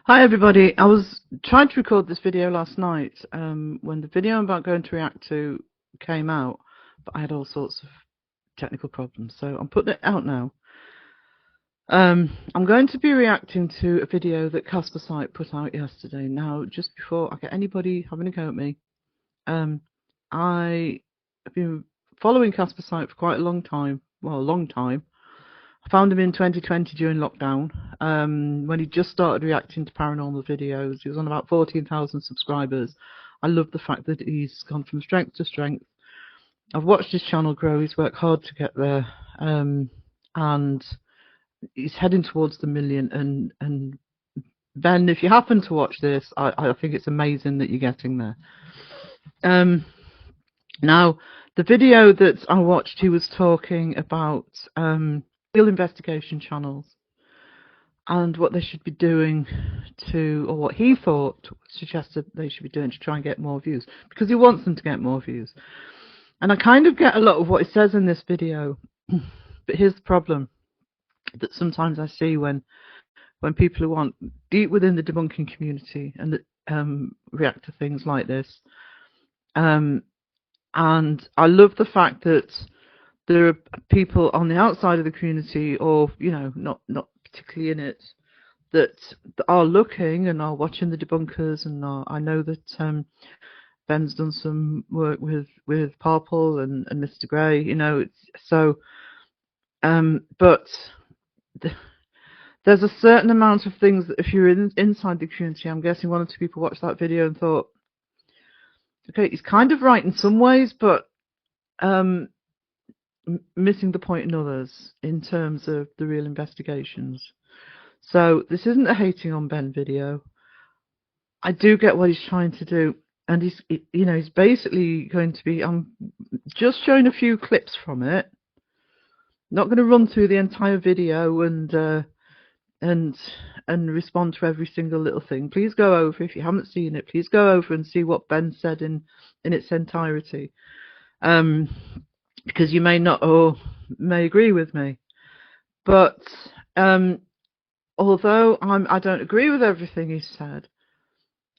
Hi everybody. I was trying to record this video last night when the video I'm about going to react to came out, but I had all sorts of technical problems, so I'm putting it out now. I'm going to be reacting to a video that Caspersight put out yesterday. Now, just before I get anybody having a go at me, I have been following Caspersight for quite a long time. Well, a long time. I found him in 2020 during lockdown, when he just started reacting to paranormal videos. He was on about 14,000 subscribers. I love the fact that he's gone from strength to strength. I've watched his channel grow. He's worked hard to get there, and he's heading towards the million. And Ben, if you happen to watch this, I think it's amazing that you're getting there. Now, the video that I watched, he was talking about real investigation channels and what they should be doing to, or what he thought suggested they should be doing to try and get more views, because he wants them to get more views. And I kind of get a lot of what he says in this video, but here's the problem that sometimes I see when people who want deep within the debunking community and that react to things like this. And I love the fact that there are people on the outside of the community, or not particularly in it, that are looking and are watching the debunkers. And I know that Ben's done some work with Parpel and Mr. Gray. But there's a certain amount of things that if you're inside the community, I'm guessing one or two people watched that video and thought, okay, he's kind of right in some ways, but missing the point in others in terms of the real investigations. So this isn't a hating on Ben video. I do get what he's trying to do, and he's basically going to be. I'm just showing a few clips from it. Not going to run through the entire video and respond to every single little thing. Please go over, if you haven't seen it, please go over and see what Ben said in its entirety. Because you may not or may agree with me, but although I don't agree with everything he said,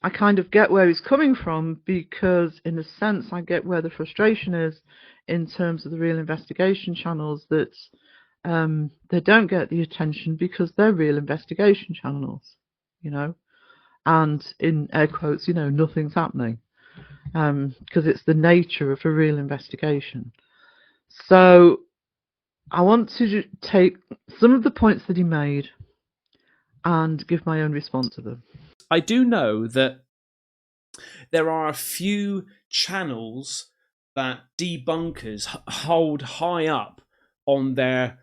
I kind of get where he's coming from, because in a sense I get where the frustration is in terms of the real investigation channels, that they don't get the attention because they're real investigation channels, and in air quotes, nothing's happening, because it's the nature of a real investigation. So I want to take some of the points that he made and give my own response to them. I do know that there are a few channels that debunkers hold high up on their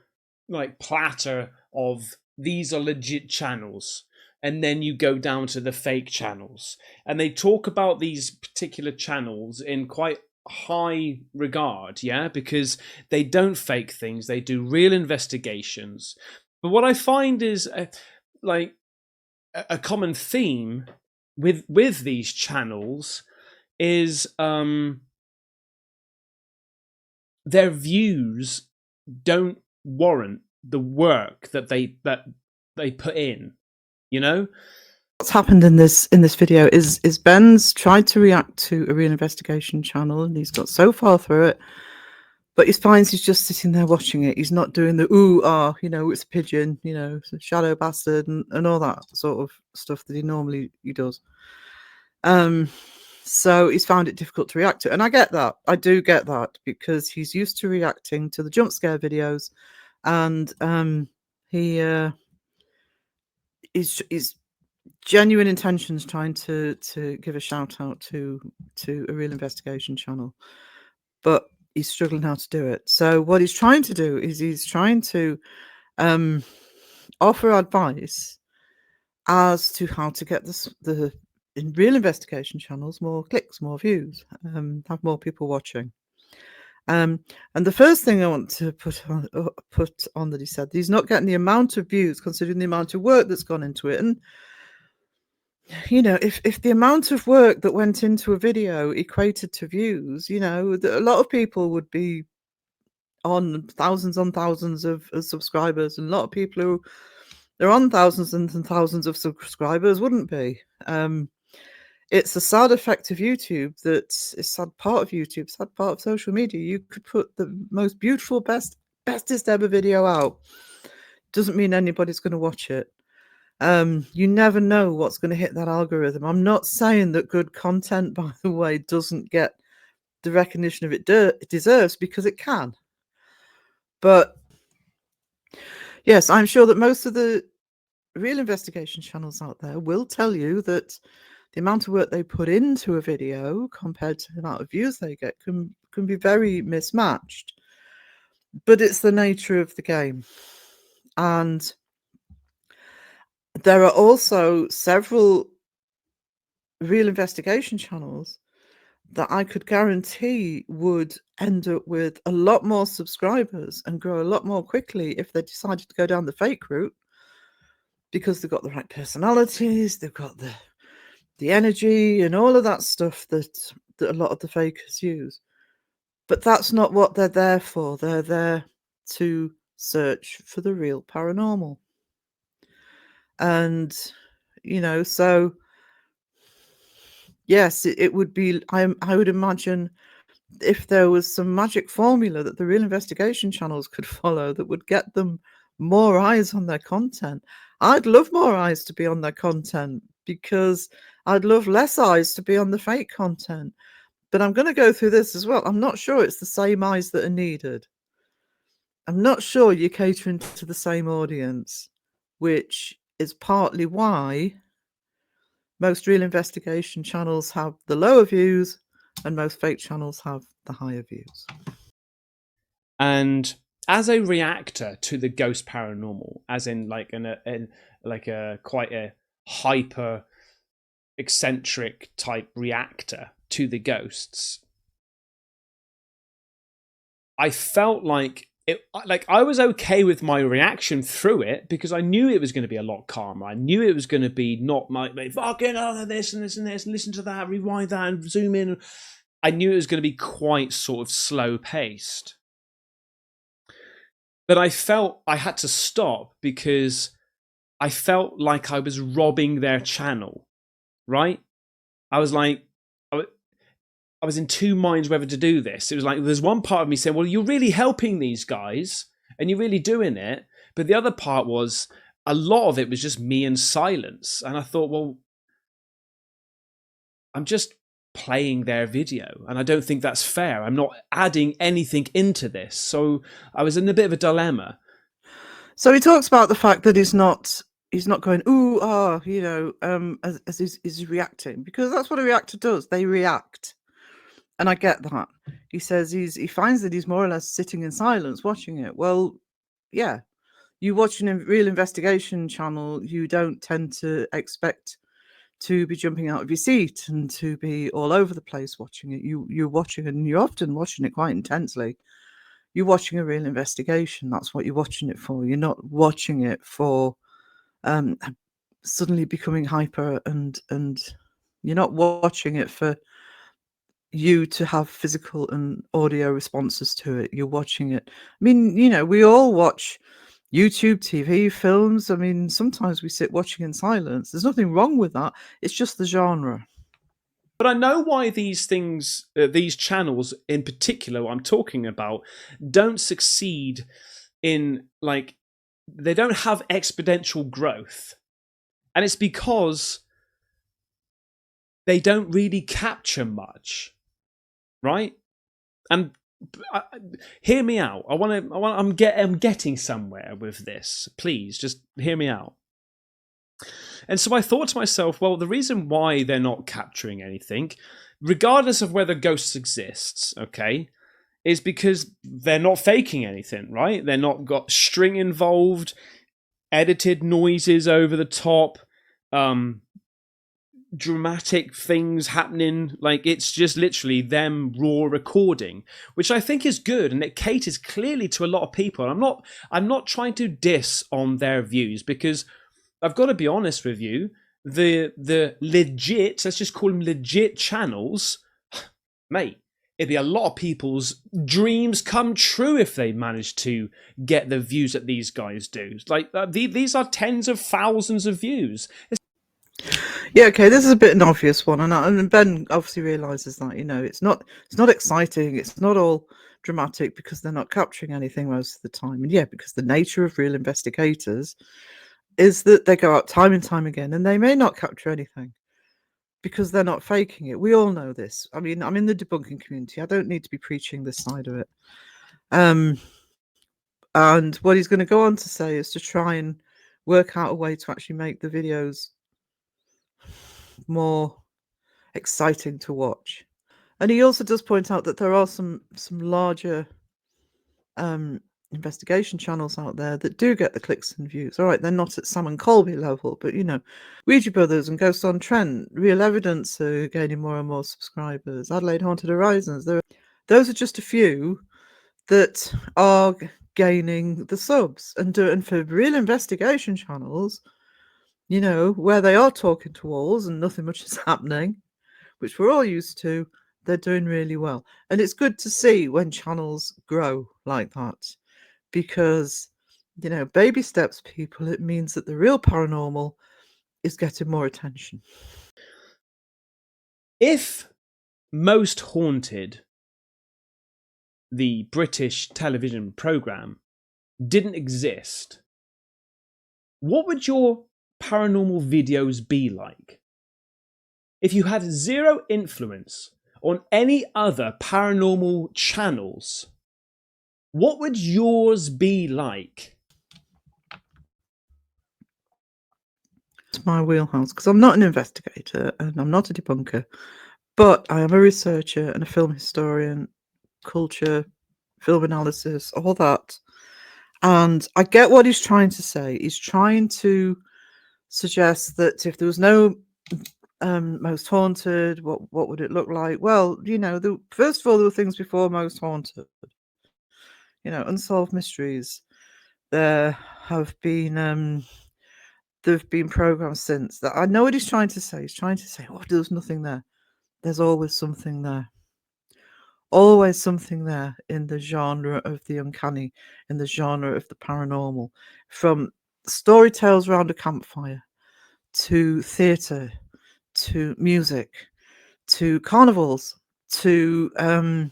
platter of these are legit channels, and then you go down to the fake channels, and they talk about these particular channels in quite high regard, because they don't fake things, they do real investigations. But what I find is a common theme with these channels is their views don't warrant the work that they put in. What's happened in this video is Ben's tried to react to a real investigation channel, and he's got so far through it, but he finds he's just sitting there watching it. He's not doing the ooh ah, it's a pigeon, it's a shadow bastard, and all that sort of stuff that he normally does. So he's found it difficult to react to, and I get that. I do get that, because he's used to reacting to the jump scare videos, and he's genuine intentions trying to give a shout out to a real investigation channel, but he's struggling how to do it. So what he's trying to do is he's trying to offer advice as to how to get the in real investigation channels more clicks, more views, have more people watching. And the first thing I want to put on that he said, he's not getting the amount of views considering the amount of work that's gone into it. And if the amount of work that went into a video equated to views, a lot of people would be on thousands of subscribers, and a lot of people who They're on thousands and thousands of subscribers, wouldn't be. It's a sad effect of YouTube that is a sad part of YouTube, sad part of social media. You could put the most beautiful, bestest ever video out. Doesn't mean anybody's going to watch it. You never know what's going to hit that algorithm. I'm not saying that good content, by the way, doesn't get the recognition it deserves, because it can. But yes, I'm sure that most of the real investigation channels out there will tell you that the amount of work they put into a video compared to the amount of views they get can be very mismatched. But it's the nature of the game. And there are also several real investigation channels that I could guarantee would end up with a lot more subscribers and grow a lot more quickly if they decided to go down the fake route, because they've got the right personalities, they've got the energy and all of that stuff that a lot of the fakers use. But that's not what they're there for. They're there to search for the real paranormal. And, so yes, it would be, I would imagine, if there was some magic formula that the real investigation channels could follow that would get them more eyes on their content. I'd love more eyes to be on their content, because I'd love less eyes to be on the fake content. But I'm going to go through this as well. I'm not sure it's the same eyes that are needed. I'm not sure you're catering to the same audience, which is partly why most real investigation channels have the lower views and most fake channels have the higher views. And as a reactor to the ghost paranormal, as in like quite a hyper eccentric type reactor to the ghosts, I felt like I was okay with my reaction through it, because I knew it was going to be a lot calmer. I knew it was going to be not my fucking this and this and this, and listen to that, rewind that, and zoom in. I knew it was going to be quite sort of slow paced. But I felt I had to stop, because I felt like I was robbing their channel, right? I was like, I was in two minds whether to do this. It was like, there's one part of me saying, well, you're really helping these guys and you're really doing it. But the other part was, a lot of it was just me in silence. And I thought, well, I'm just playing their video, and I don't think that's fair. I'm not adding anything into this. So I was in a bit of a dilemma. So he talks about the fact that he's not going, ooh, as he's reacting, because that's what a reactor does. They react. And I get that. He says he finds that he's more or less sitting in silence watching it. Well, yeah. You watch a real investigation channel, you don't tend to expect to be jumping out of your seat and to be all over the place watching it. You're watching, and you're often watching it quite intensely. You're watching a real investigation. That's what you're watching it for. You're not watching it for suddenly becoming hyper, and you're not watching it for you to have physical and audio responses to it. You're watching it. I mean, we all watch YouTube, TV, films. I mean, sometimes we sit watching in silence. There's nothing wrong with that. It's just the genre. But I know why these things, these channels in particular, I'm talking about, don't succeed in, like, they don't have exponential growth. And it's because they don't really capture much, right? And hear me out. I'm getting somewhere with this. Please, just hear me out. And so I thought to myself, well, the reason why they're not capturing anything, regardless of whether ghosts exists, okay, is because they're not faking anything, right? They're not got string involved, edited noises over the top, dramatic things happening. Like, it's just literally them raw recording, which I think is good, and it caters clearly to a lot of people. I'm not trying to diss on their views, because I've got to be honest with you, the legit, let's just call them legit channels, mate, it'd be a lot of people's dreams come true if they managed to get the views that these guys do. Like these are tens of thousands of views. Yeah, okay, this is a bit an obvious one, and Ben obviously realizes that, you know, it's not exciting, it's not all dramatic because they're not capturing anything most of the time. And yeah, because the nature of real investigators is that they go out time and time again and they may not capture anything because they're not faking it. We all know this. I mean, I'm in the debunking community. I don't need to be preaching this side of it. And what he's going to go on to say is to try and work out a way to actually make the videos more exciting to watch. And he also does point out that there are some larger investigation channels out there that do get the clicks and views. All right, they're not at Sam and Colby level, but you know, Ouija Brothers and Ghost on Trent, Real Evidence are gaining more and more subscribers. Adelaide Haunted Horizons, those are just a few that are gaining the subs. And for real investigation channels, you know, where they are talking to walls and nothing much is happening, which we're all used to, they're doing really well. And it's good to see when channels grow like that, because, you know, baby steps, people, it means that the Real Paranormal is getting more attention. If Most Haunted, the British television programme, didn't exist, what would your paranormal videos be like? If you had zero influence on any other paranormal channels, what would yours be like? It's my wheelhouse because I'm not an investigator and I'm not a debunker, but I am a researcher and a film historian, culture, film analysis, all that. And I get what he's trying to say. He's trying to suggest that if there was no Most Haunted, what would it look like? Well, you know, first of all, there were things before Most Haunted. You know, unsolved mysteries. There have been programs since that. I know what he's trying to say. He's trying to say, oh, there's nothing there. There's always something there. Always something there in the genre of the uncanny, in the genre of the paranormal. From story tales around a campfire, to theatre, to music, to carnivals, to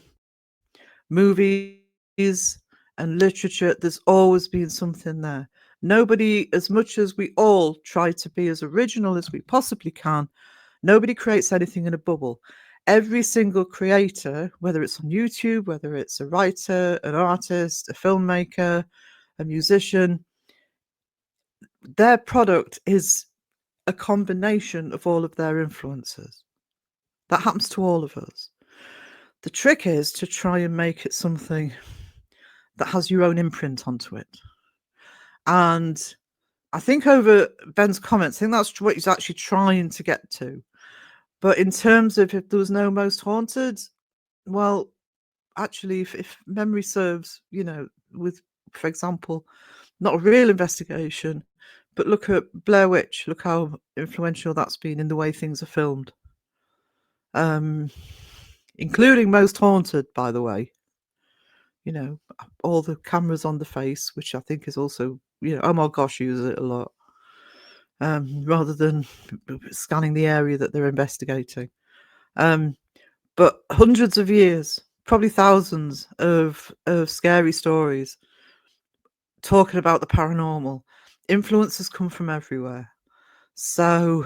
movies and literature. There's always been something there. Nobody, as much as we all try to be as original as we possibly can, nobody creates anything in a bubble. Every single creator, whether it's on YouTube, whether it's a writer, an artist, a filmmaker, a musician, their product is a combination of all of their influences. That happens to all of us. The trick is to try and make it something that has your own imprint onto it. And I think over Ben's comments, I think that's what he's actually trying to get to. But in terms of if there was no Most Haunted, well, actually, if memory serves, you know, with, for example, not a real investigation, but look at Blair Witch, look how influential that's been in the way things are filmed. Including Most Haunted, by the way. You know, all the cameras on the face, which I think is also, you know, oh my gosh, use it a lot. Rather than scanning the area that they're investigating. But hundreds of years, probably thousands of scary stories talking about the paranormal. Influences come from everywhere. So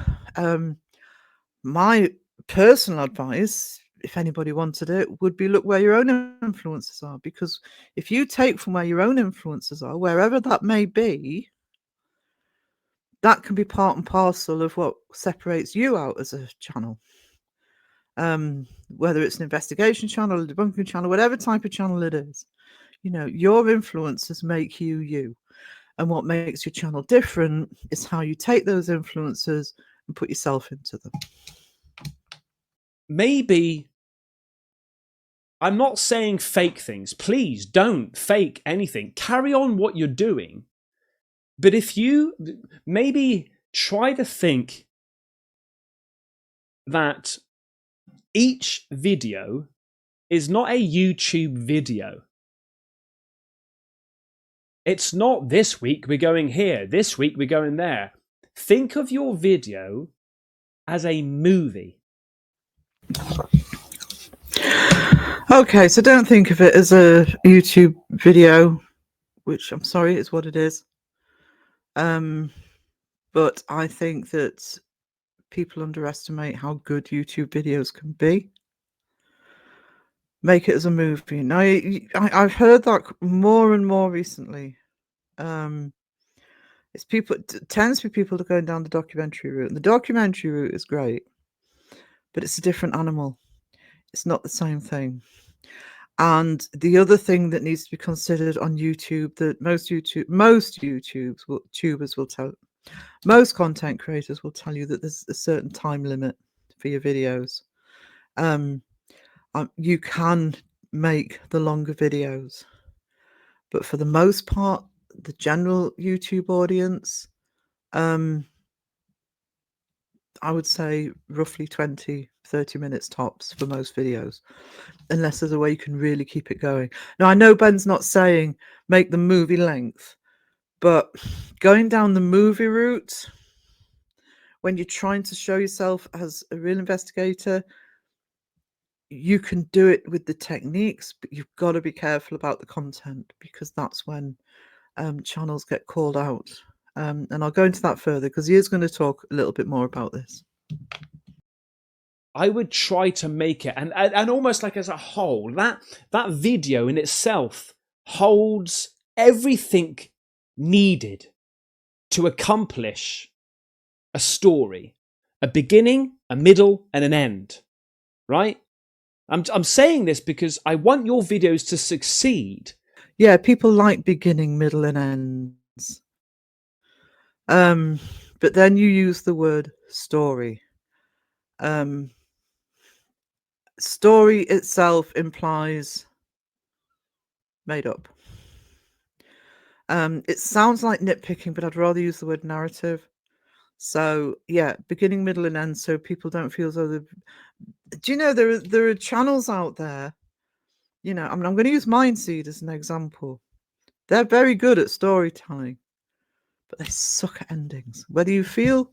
my personal advice, if anybody wanted it, would be look where your own influences are. Because if you take from where your own influences are, wherever that may be, that can be part and parcel of what separates you out as a channel. Whether it's an investigation channel, a debunking channel, whatever type of channel it is, you know, your influences make you you. And what makes your channel different is how you take those influences and put yourself into them. Maybe, I'm not saying fake things. Please don't fake anything. Carry on what you're doing. But if you maybe try to think that each video is not a YouTube video. It's not this week we're going here, this week we're going there. Think of your video as a movie. Okay, so don't think of it as a YouTube video, which I'm sorry is what it is. But I think that people underestimate how good YouTube videos can be. Make it as a movie. Now, I've heard that more and more recently. It's people. It tends to be people that are going down the documentary route. And the documentary route is great, but it's a different animal. It's not the same thing. And the other thing that needs to be considered on YouTube that most tubers will tell, most content creators will tell you that there's a certain time limit for your videos. You can make the longer videos, but for the most part, the general YouTube audience, I would say roughly 20, 30 minutes tops for most videos, unless there's a way you can really keep it going. Now, I know Ben's not saying make the movie length, but going down the movie route, when you're trying to show yourself as a real investigator, you can do it with the techniques, but you've got to be careful about the content, because that's when channels get called out. And I'll go into that further because he is going to talk a little bit more about this. I would try to make it, and almost like as a whole, that video in itself holds everything needed to accomplish a story, a beginning, a middle, and an end, right? I'm saying this because I want your videos to succeed. Yeah, people like beginning, middle, and ends. But then you use the word story. Story itself implies made up. It sounds like nitpicking, but I'd rather use the word narrative. So yeah, beginning, middle, and end, so people don't feel as though do you know there are channels out there, you know, I mean, I'm going to use Mindseed as an example. They're very good at storytelling, but they suck at endings. Whether you watch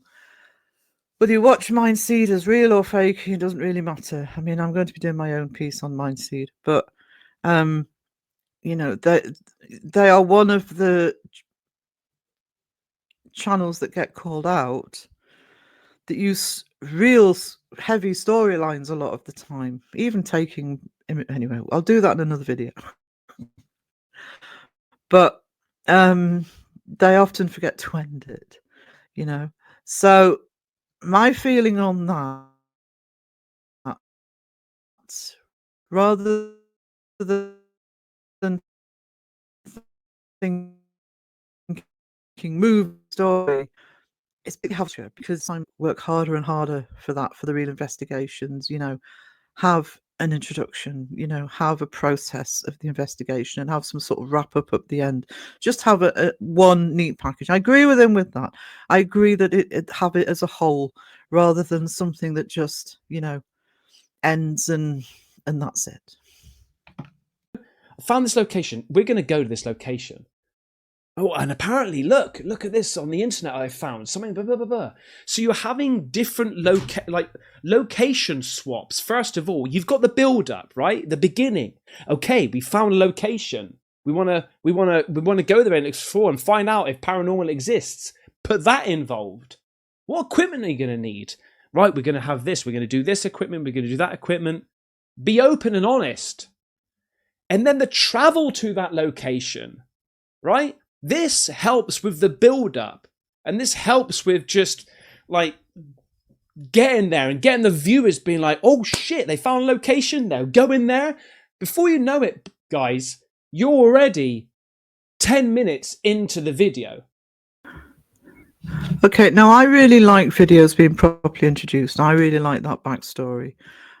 Mindseed as real or fake, it doesn't really matter. I mean, I'm going to be doing my own piece on Mindseed, but you know, they are one of the channels that get called out that use real heavy storylines a lot of the time, even taking anyway, I'll do that in another video. But they often forget to end it, you know. So my feeling on that, rather than thinking move story, it's big helpful because I work harder and harder for that, for the real investigations, you know, have an introduction, you know, have a process of the investigation and have some sort of wrap up at the end. Just have a one neat package. I agree with him with that. I agree that it have it as a whole rather than something that just, you know, ends and that's it. I found this location. We're going to go to this location. Oh, and apparently, look at this on the internet. I found something. Blah, blah, blah, blah. So you're having different location swaps. First of all, you've got the build up, right? The beginning. Okay, we found a location. We want to go there and explore and find out if paranormal exists. Put that involved. What equipment are you going to need? Right, we're going to have this. We're going to do this equipment. We're going to do that equipment. Be open and honest. And then the travel to that location, right? This helps with the build up, and this helps with just like getting there and getting the viewers being like, oh shit, they found a location, they'll go in there. Before you know it, guys, you're already 10 minutes into the video. Okay, now I really like videos being properly introduced. I really like that backstory.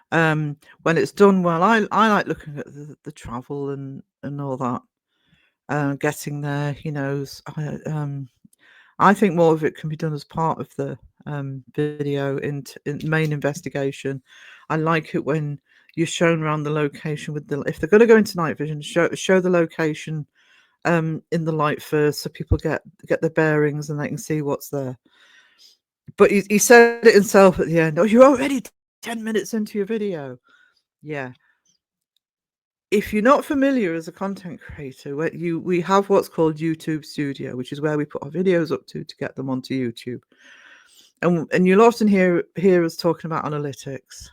When it's done well, I like looking at the travel and all that. Getting there, you know, I think more of it can be done as part of the video in main investigation. I like it when you're shown around the location with the, if they're going to go into night vision, show the location in the light first, so people get their bearings and they can see what's there. But he said it himself at the end. Oh, you're already 10 minutes into your video. Yeah. If you're not familiar as a content creator, we have what's called YouTube Studio, which is where we put our videos up to get them onto YouTube. And you'll often hear us talking about analytics.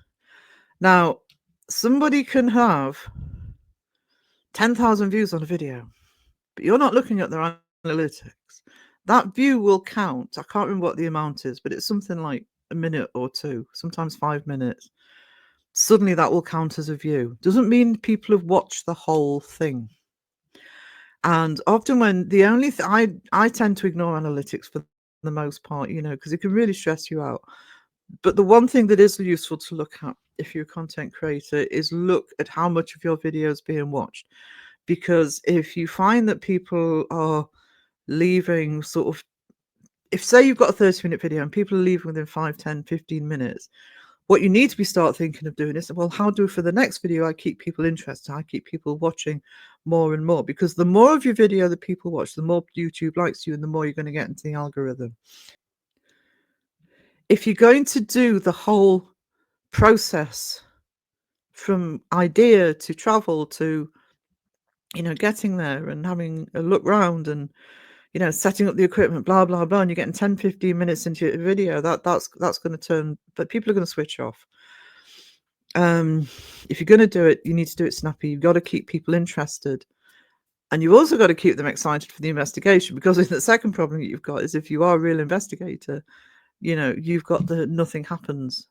Now, somebody can have 10,000 views on a video, but you're not looking at their analytics. That view will count. I can't remember what the amount is, but it's something like a minute or two, sometimes 5 minutes. Suddenly that will count as a view. Doesn't mean people have watched the whole thing. And often when the only I tend to ignore analytics for the most part, because it can really stress you out. But the one thing that is useful to look at if you're a content creator is look at how much of your video is being watched. Because if you find that people are leaving sort of, if say you've got a 30-minute video and people are leaving within 5, 10, 15 minutes, what you need to be start thinking of doing is, well, how do for the next video I keep people interested? I keep people watching more and more, because the more of your video that people watch, the more YouTube likes you and the more you're going to get into the algorithm. If you're going to do the whole process from idea to travel to, getting there and having a look round and, setting up the equipment, blah, blah, blah, and you're getting 10, 15 minutes into your video, that's going to turn, but people are going to switch off. If you're going to do it, you need to do it snappy. You've got to keep people interested. And you've also got to keep them excited for the investigation, because the second problem that you've got is if you are a real investigator, you've got the nothing happens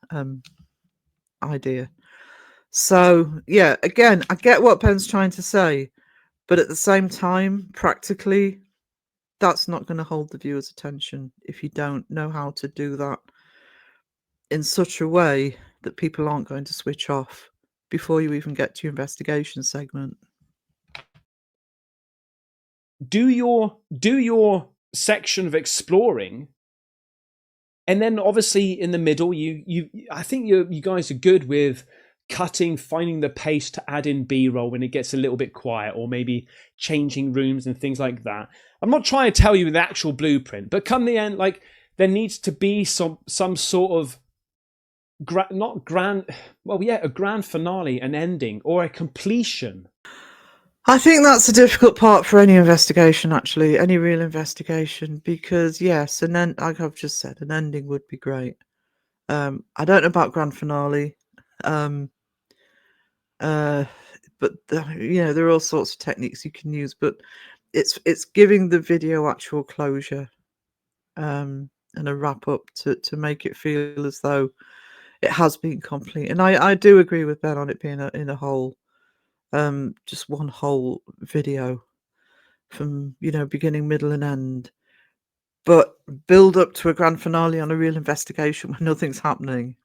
idea. So, yeah, again, I get what Ben's trying to say, but at the same time, practically, that's not going to hold the viewer's attention if you don't know how to do that in such a way that people aren't going to switch off before you even get to your investigation segment. Do your section of exploring, and then obviously in the middle, I think you guys are good with cutting, finding the pace to add in B-roll when it gets a little bit quiet, or maybe changing rooms and things like that. I'm not trying to tell you the actual blueprint, but come the end, like there needs to be some sort of a grand finale, an ending, or a completion. I think that's a difficult part for any investigation, actually, any real investigation, because yes, and then like I've just said, an ending would be great. I don't know about grand finale, but there are all sorts of techniques you can use, but it's giving the video actual closure, and a wrap up to make it feel as though it has been complete. And I do agree with Ben on it being in a whole, just one whole video from beginning, middle, and end. But build up to a grand finale on a real investigation when nothing's happening.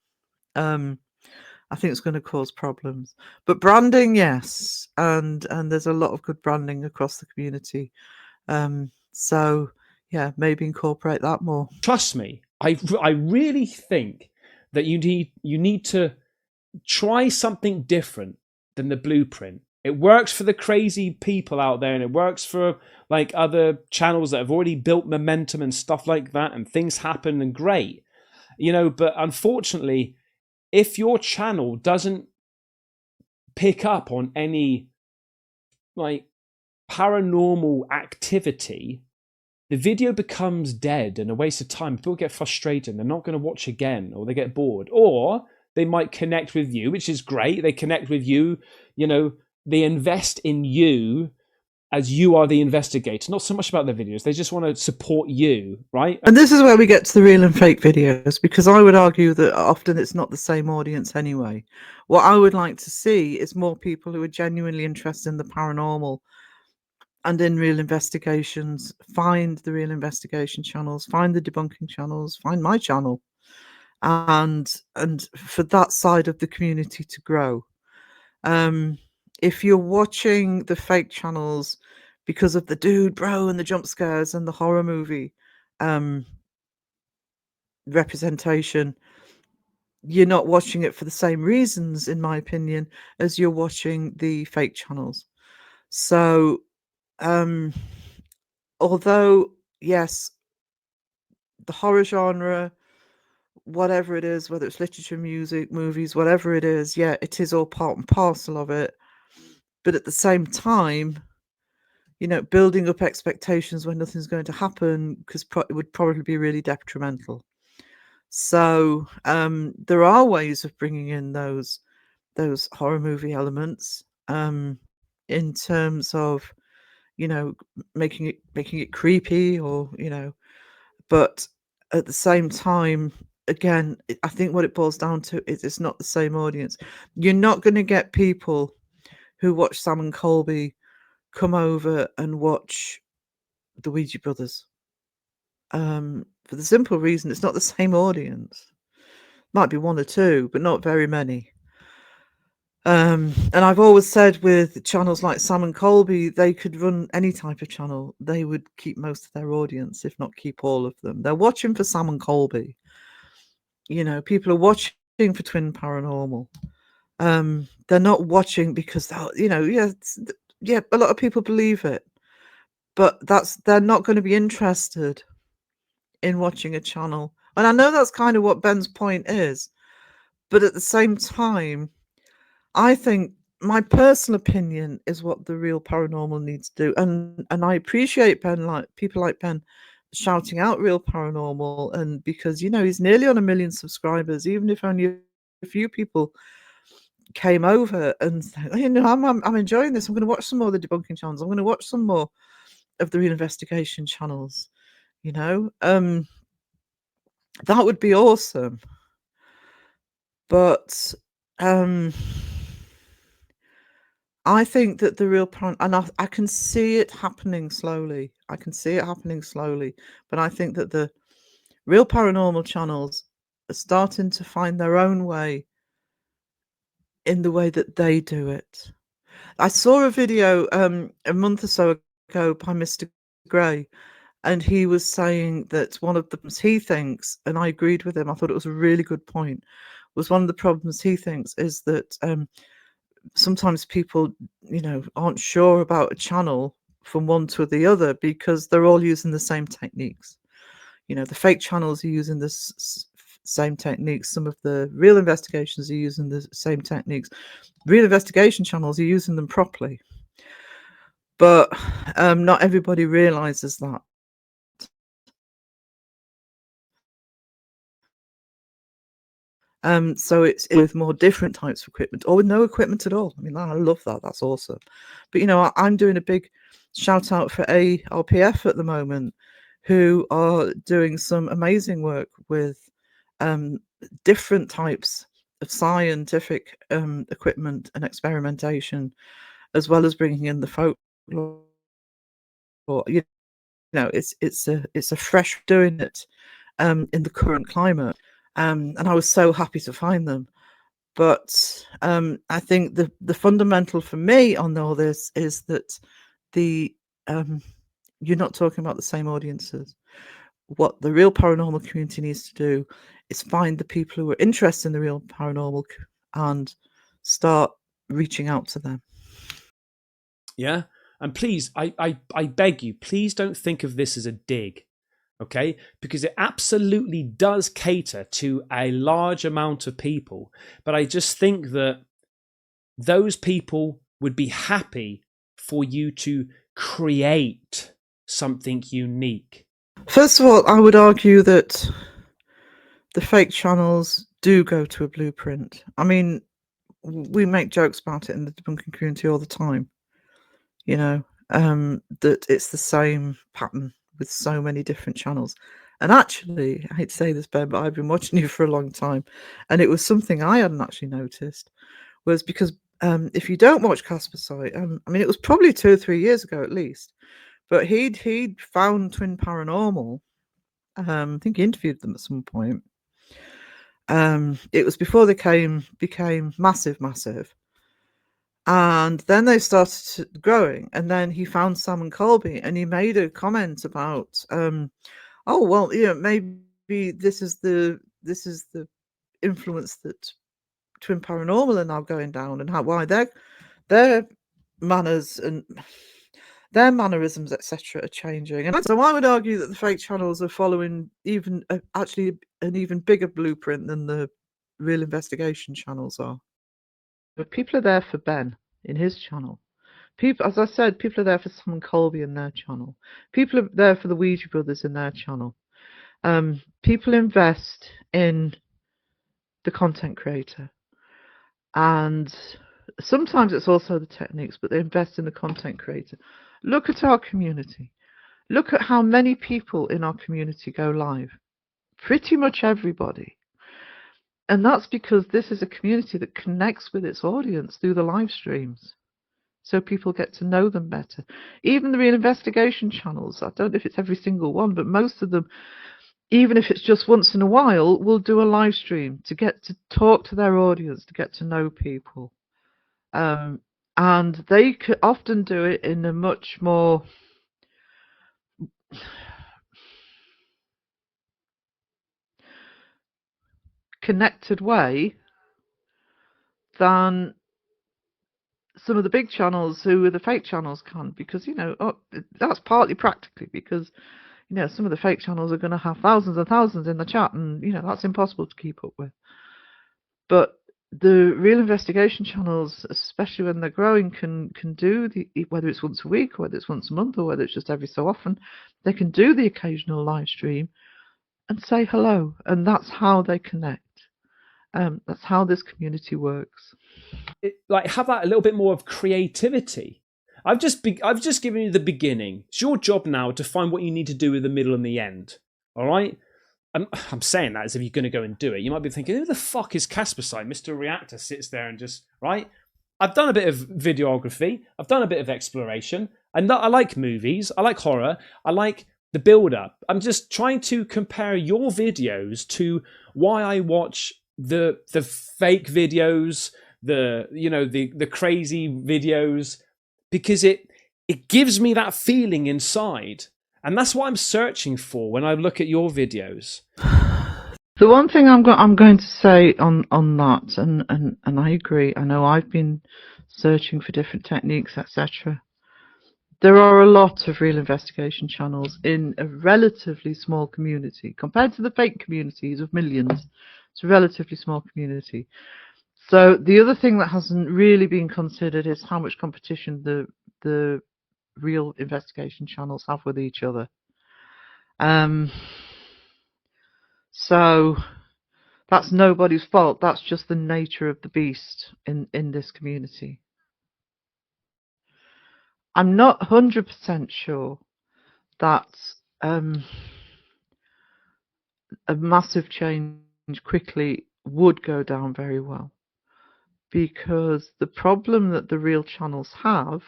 I think it's going to cause problems. But branding, yes, and there's a lot of good branding across the community. So yeah, maybe incorporate that more. Trust me, I really think that you need to try something different than the blueprint. It works for the crazy people out there, and it works for like other channels that have already built momentum and stuff like that, and things happen and great, but unfortunately, if your channel doesn't pick up on any like paranormal activity, the video becomes dead and a waste of time. People get frustrated and they're not going to watch again, or they get bored, or they might connect with you, which is great. They connect with you, they invest in you as you are the investigator, not so much about the videos. They just want to support you, right? And this is where we get to the real and fake videos, because I would argue that often it's not the same audience anyway. What I would like to see is more people who are genuinely interested in the paranormal and in real investigations. Find the real investigation channels, find the debunking channels, find my channel, and for that side of the community to grow. If you're watching the fake channels because of the dude, bro, and the jump scares and the horror movie representation, you're not watching it for the same reasons, in my opinion, as you're watching the fake channels. So, um, although, yes, the horror genre, whatever it is, whether it's literature, music, movies, whatever it is, yeah, it is all part and parcel of it. But at the same time, building up expectations when nothing's going to happen, because it would probably be really detrimental. So there are ways of bringing in those horror movie elements, in terms of making it creepy, or but at the same time, again, I think what it boils down to is it's not the same audience. You're not going to get people who watch Sam and Colby come over and watch the Ouija Brothers, for the simple reason it's not the same audience. Might be one or two, but not very many. And I've always said with channels like Sam and Colby, they could run any type of channel. They would keep most of their audience, if not keep all of them. They're watching for Sam and Colby. People are watching for Twin Paranormal. They're not watching because, yeah, a lot of people believe it, but they're not going to be interested in watching a channel. And I know that's kind of what Ben's point is, but at the same time, I think my personal opinion is what the Real Paranormal needs to do. And I appreciate Ben, like people like Ben, shouting out Real Paranormal, and because he's nearly on 1 million subscribers, even if only a few people came over and said, I'm enjoying this. I'm going to watch some more of the debunking channels. I'm going to watch some more of the real investigation channels. That would be awesome. But I think that the Real and I can see it happening slowly. But I think that the Real Paranormal channels are starting to find their own way in the way that they do it. I saw a video a month or so ago by Mr. Gray, and he was saying that one of the problems he thinks, and I agreed with him, I thought it was a really good point, was one of the problems he thinks is that sometimes people, aren't sure about a channel from one to the other because they're all using the same techniques. The fake channels are using the same techniques. Some of the real investigations are using the same techniques. Real investigation channels are using them properly. But not everybody realizes that. So it's with more different types of equipment, or with no equipment at all. I mean, I love that. That's awesome. But I'm doing a big shout out for ARPF at the moment, who are doing some amazing work with different types of scientific equipment and experimentation, as well as bringing in the folklore. It's a fresh doing it in the current climate. And I was so happy to find them. But I think the fundamental for me on all this is that the you're not talking about the same audiences. What the Real Paranormal community needs to do is find the people who are interested in the Real Paranormal and start reaching out to them. Yeah. And please, I beg you, please don't think of this as a dig. Okay, because it absolutely does cater to a large amount of people. But I just think that those people would be happy for you to create something unique. First of all, I would argue that the fake channels do go to a blueprint. I mean, we make jokes about it in the debunking community all the time. That it's the same pattern with so many different channels. And actually, I hate to say this, Ben, but I've been watching you for a long time, and it was something I hadn't actually noticed, was because if you don't watch Caspersight, I mean, it was probably 2 or 3 years ago at least, but he'd found Twin Paranormal. I think he interviewed them at some point. It was before they became massive. And then they started growing, and then he found Sam and Colby, and he made a comment about, oh well, maybe this is the influence that Twin Paranormal are now going down, and why their manners and their mannerisms, etc., are changing. And so I would argue that the fake channels are following actually an even bigger blueprint than the real investigation channels are. But people are there for Ben in his channel. People, as I said, people are there for Simon Colby in their channel. People are there for the Ouija brothers in their channel. People invest in the content creator. And sometimes it's also the techniques, but they invest in the content creator. Look at our community. Look at how many people in our community go live. Pretty much everybody. And that's because this is a community that connects with its audience through the live streams. So people get to know them better. Even the real investigation channels, I don't know if it's every single one, but most of them, even if it's just once in a while, will do a live stream to get to talk to their audience, to get to know people. And they could often do it in a much more connected way than some of the big channels who are the fake channels can, because that's partly practically because some of the fake channels are going to have thousands and thousands in the chat, and that's impossible to keep up with. But the real investigation channels, especially when they're growing, can do whether it's once a week or whether it's once a month or whether it's just every so often, they can do the occasional live stream and say hello, and that's how they connect. That's how this community works. Have that a little bit more of creativity. I've just given you the beginning. It's your job now to find what you need to do with the middle and the end. All right. I'm saying that as if you're going to go and do it. You might be thinking, who the fuck is Caspersight? Mr. Reactor sits there and just right. I've done a bit of videography. I've done a bit of exploration. I like movies. I like horror. I like the build-up. I'm just trying to compare your videos to why I watch the fake videos, the crazy videos, because it gives me that feeling inside, and that's what I'm searching for when I look at your videos. The one thing I'm going to say on that, and I agree. I know I've been searching for different techniques, etc. There are a lot of real investigation channels in a relatively small community compared to the fake communities of millions. It's a relatively small community. So the other thing that hasn't really been considered is how much competition the real investigation channels have with each other. So that's nobody's fault. That's just the nature of the beast in this community. I'm not 100% sure that a massive change quickly would go down very well, because the problem that the real channels have,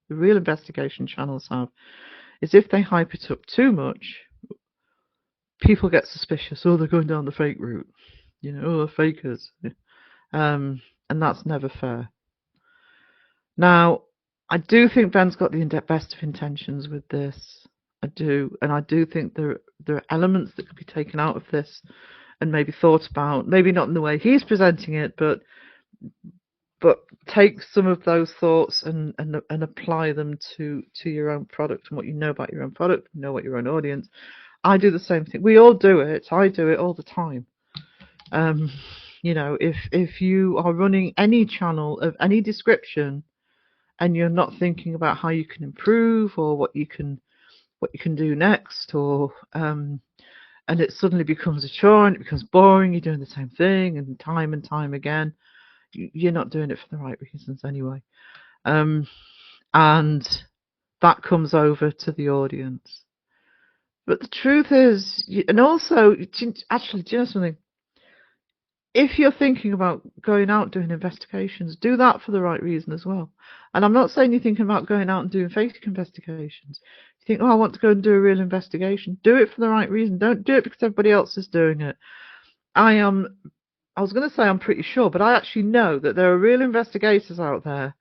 the real investigation channels have, is if they hype it up too much, people get suspicious. Oh, they're going down the fake route. Oh, they're fakers. And that's never fair. Now, I do think Ben's got the best of intentions with this. I do. And I do think there are elements that could be taken out of this and maybe thought about, maybe not in the way he's presenting it, but take some of those thoughts and apply them to your own product and what you know about your own product, what your own audience. I do the same thing. We all do it. I do it all the time. If you are running any channel of any description and you're not thinking about how you can improve or what you can do next, or and it suddenly becomes a chore and it becomes boring, you're doing the same thing and time again, you're not doing it for the right reasons anyway. And that comes over to the audience. But the truth is, and also, actually, do you know something? If you're thinking about going out doing investigations, do that for the right reason as well. And I'm not saying you're thinking about going out and doing fake investigations. You think, I want to go and do a real investigation. Do it for the right reason. Don't do it because everybody else is doing it. I was going to say I'm pretty sure, but I actually know that there are real investigators out there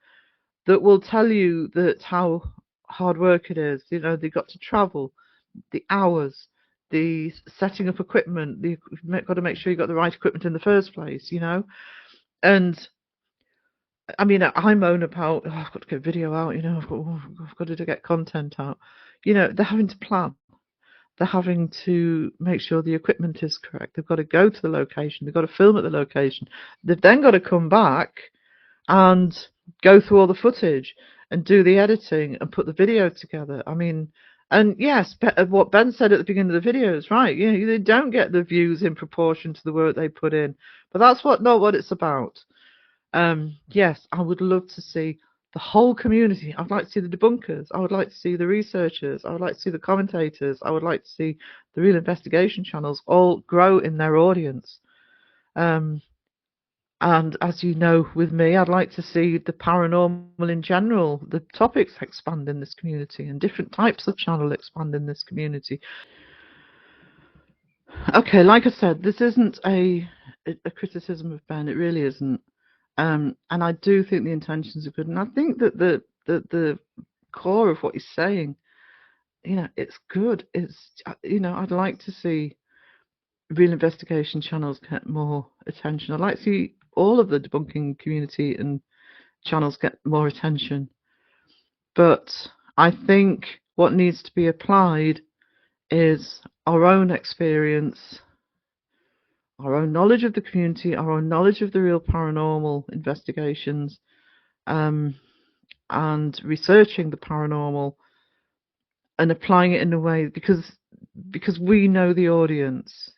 that will tell you that how hard work it is. They've got to travel, the hours, the setting up equipment. You've got to make sure you've got the right equipment in the first place, you know. And I mean, I moan about, oh, I've got to get video out, you know, I've got to get content out. You know, they're having to plan. They're having to make sure the equipment is correct. They've got to go to the location. They've got to film at the location. They've then got to come back and go through all the footage and do the editing and put the video together. I mean, and yes, what Ben said at the beginning of the video is right. You know, they don't get the views in proportion to the work they put in, but that's not what it's about. Yes, I would love to see the whole community. I'd like to see the debunkers. I would like to see the researchers. I would like to see the commentators. I would like to see the real investigation channels all grow in their audience. And as you know, with me, I'd like to see the paranormal in general, the topics expand in this community and different types of channel expand in this community. Okay, like I said, this isn't a criticism of Ben. It really isn't. And I do think the intentions are good. And I think that the core of what he's saying, you know, it's good. It's, you know, I'd like to see real investigation channels get more attention. I'd like to see all of the debunking community and channels get more attention. But I think what needs to be applied is our own experience, our own knowledge of the community, our own knowledge of the real paranormal investigations, and researching the paranormal and applying it in a way because we know the audience,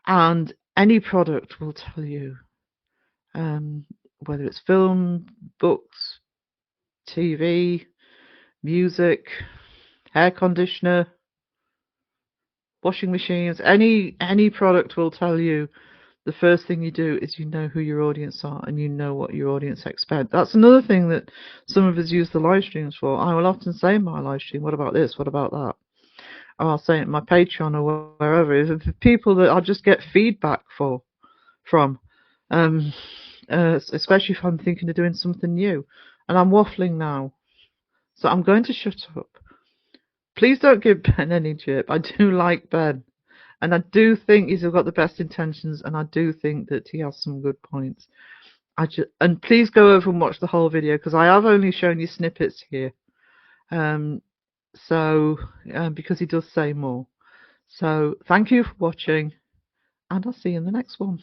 and any product will tell you, whether it's film, books, TV, music, air conditioner, washing machines, any product will tell you the first thing you do is you know who your audience are and you know what your audience expect. That's another thing that some of us use the live streams for. I will often say in my live stream, what about this? What about that? Or I'll say it in my Patreon or wherever. If people that I just get feedback from, especially if I'm thinking of doing something new. And I'm waffling now, so I'm going to shut up. Please don't give Ben any chip. I do like Ben. And I do think he's got the best intentions, and I do think that he has some good points. And please go over and watch the whole video because I have only shown you snippets here. Because he does say more. So thank you for watching, and I'll see you in the next one.